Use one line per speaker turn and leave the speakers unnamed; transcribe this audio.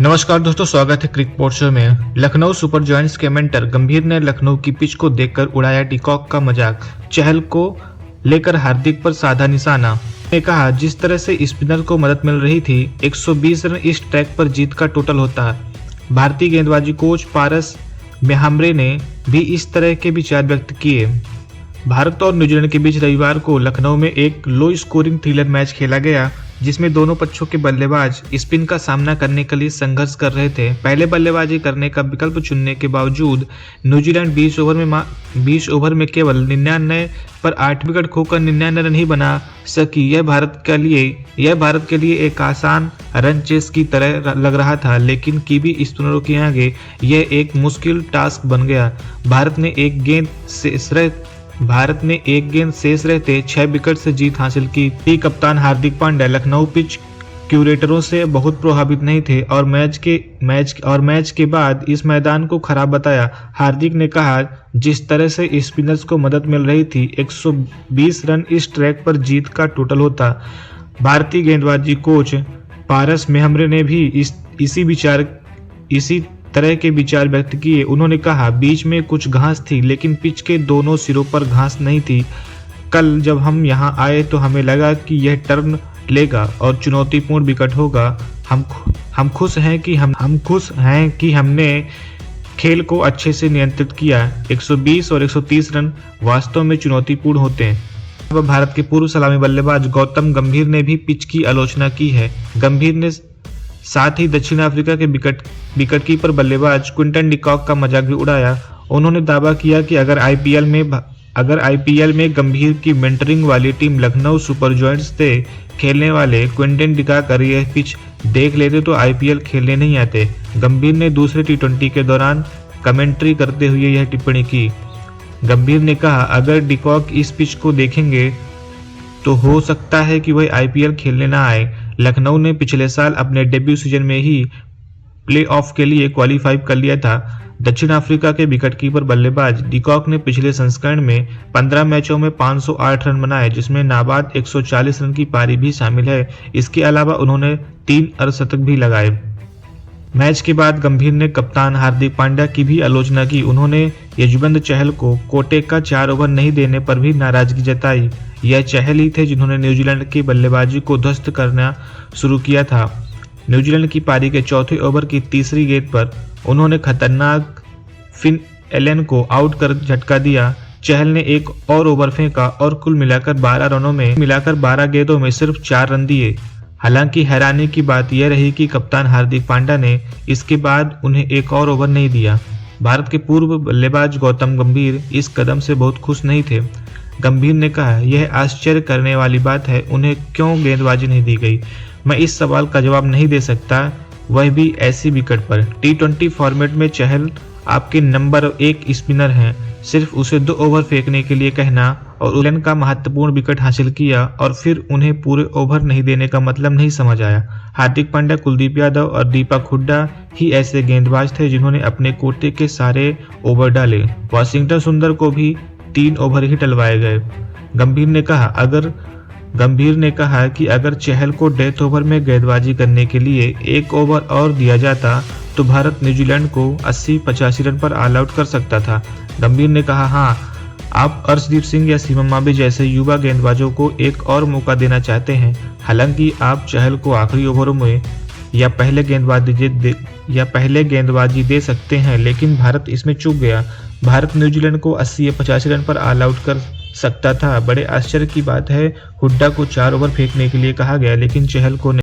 नमस्कार दोस्तों, स्वागत है क्रिकेट पोर्ट शो में। लखनऊ सुपर जायंट्स के मेंटर गंभीर ने लखनऊ की पिच को देखकर उड़ाया डिकॉक का मजाक। चहल को लेकर हार्दिक पर साधा निशाना। ने कहा, जिस तरह से स्पिनर को मदद मिल रही थी, 120 रन इस ट्रैक पर जीत का टोटल होता है। भारतीय गेंदबाजी कोच पारस मेहमरे ने भी इस तरह के विचार व्यक्त किए। भारत और न्यूजीलैंड के बीच रविवार को लखनऊ में एक लो स्कोरिंग थ्रिलर मैच खेला गया, जिसमें दोनों पक्षों के बल्लेबाज स्पिन का सामना करने के लिए संघर्ष कर रहे थे। पहले बल्लेबाजी करने का विकल्प चुनने के बावजूद न्यूजीलैंड 20 ओवर में केवल 99 पर 8 विकेट खोकर 99 रन ही बना सकी। यह भारत के लिए एक आसान रन चेस की तरह लग रहा था, लेकिन कीवी स्पिनरों के आगे यह एक मुश्किल टास्क बन गया। भारत ने एक गेंद शेष रहते 6 विकेट से जीत हासिल की। कप्तान हार्दिक पांड्या लखनऊ पिच क्यूरेटरों से बहुत प्रभावित नहीं थे और मैच के बाद इस मैदान को खराब बताया। हार्दिक ने कहा, जिस तरह से स्पिनर्स को मदद मिल रही थी, 120 रन इस ट्रैक पर जीत का टोटल होता। भारतीय गेंदबाजी कोच पारस मेहमरे ने भी इसी तरह के विचार व्यक्त किए। उन्होंने कहा, बीच में कुछ घास थी, लेकिन पिच के दोनों सिरों पर घास नहीं थी। कल जब हम यहां आए तो हमें लगा कि यह टर्न लेगा और चुनौतीपूर्ण विकेट होगा। हम खुश हैं कि हमने खेल को अच्छे से नियंत्रित किया। 120 और 130 रन वास्तव में चुनौतीपूर्ण होते हैं। अब भारत के पूर्व सलामी बल्लेबाज गौतम गंभीर ने भी पिच की आलोचना की है। गंभीर ने साथ ही दक्षिण अफ्रीका के विकेटकीपर बल्लेबाज क्विंटन डिकॉक का मजाक भी उड़ाया। उन्होंने दावा किया कि अगर आईपीएल में गंभीर की मेंटरिंग वाली टीम लखनऊ सुपर जायंट्स से खेलने वाले क्विंटन डिकॉक अगर यह पिच देख लेते तो आईपीएल खेलने नहीं आते। गंभीर ने दूसरे टी20 के दौरान कमेंट्री करते हुए यह टिप्पणी की। गंभीर ने कहा, अगर डिकॉक इस पिच को देखेंगे तो हो सकता है कि वह आईपीएल खेलने ना आए। लखनऊ ने पिछले साल अपने डेब्यू सीजन में ही प्लेऑफ के लिए क्वालिफाई कर लिया था। दक्षिण अफ्रीका के विकेटकीपर बल्लेबाज डिकॉक ने पिछले संस्करण में 15 मैचों में 508 रन बनाए, जिसमें नाबाद 140 रन की पारी भी शामिल है। इसके अलावा उन्होंने 3 अर्धशतक भी लगाए। मैच के बाद गंभीर ने कप्तान हार्दिक पांड्या की भी आलोचना की। उन्होंने यजुवेंद्र चहल को कोटे का 4 ओवर नहीं देने पर भी नाराजगी जताई। यह चहल ही थे जिन्होंने न्यूजीलैंड की बल्लेबाजी को ध्वस्त करना शुरू किया था। न्यूजीलैंड की पारी के चौथे ओवर की तीसरी गेंद पर उन्होंने खतरनाक फिन एलन को आउट कर झटका दिया। चहल ने एक और ओवर फेंका और कुल मिलाकर 12 गेंदों में सिर्फ 4 रन दिए। हालांकि हैरानी की बात यह रही कि कप्तान हार्दिक पांड्या ने इसके बाद उन्हें एक और ओवर नहीं दिया। भारत के पूर्व बल्लेबाज गौतम गंभीर इस कदम से बहुत खुश नहीं थे। गंभीर ने कहा, यह आश्चर्य करने वाली बात है, उन्हें क्यों गेंदबाजी नहीं दी गई। मैं इस सवाल का जवाब नहीं दे सकता, वह भी ऐसी विकेट पर। टी20 फॉर्मेट में चहल आपके नंबर 1 स्पिनर हैं। सिर्फ उसे 2 ओवर फेंकने के लिए कहना और इंग्लैंड का महत्वपूर्ण विकेट हासिल किया और फिर उन्हें पूरे ओवर नहीं देने का मतलब नहीं समझ आया। हार्दिक पांड्या, कुलदीप यादव और दीपक हुड्डा ही ऐसे गेंदबाज थे जिन्होंने अपने कोटे के सारे ओवर डाले। वाशिंगटन सुंदर को भी 3 ओवर ही डलवाए गए। गंभीर ने कहा कि अगर चहल को डेथ ओवर में गेंदबाजी करने के लिए 1 ओवर और दिया जाता तो भारत न्यूजीलैंड को 80-85 रन पर ऑल आउट कर सकता था। गंभीर ने कहा, हाँ, आप अर्शदीप सिंह या शिवम मावी जैसे युवा गेंदबाजों को एक और मौका देना चाहते हैं। हालांकि आप चहल को आखिरी ओवरों में या पहले गेंदबाजी दे सकते हैं, लेकिन भारत इसमें चूक गया। भारत न्यूजीलैंड को 80 या 85 रन पर ऑल आउट कर सकता था। बड़े आश्चर्य की बात है, हुड्डा को 4 ओवर फेंकने के लिए कहा गया, लेकिन चहल को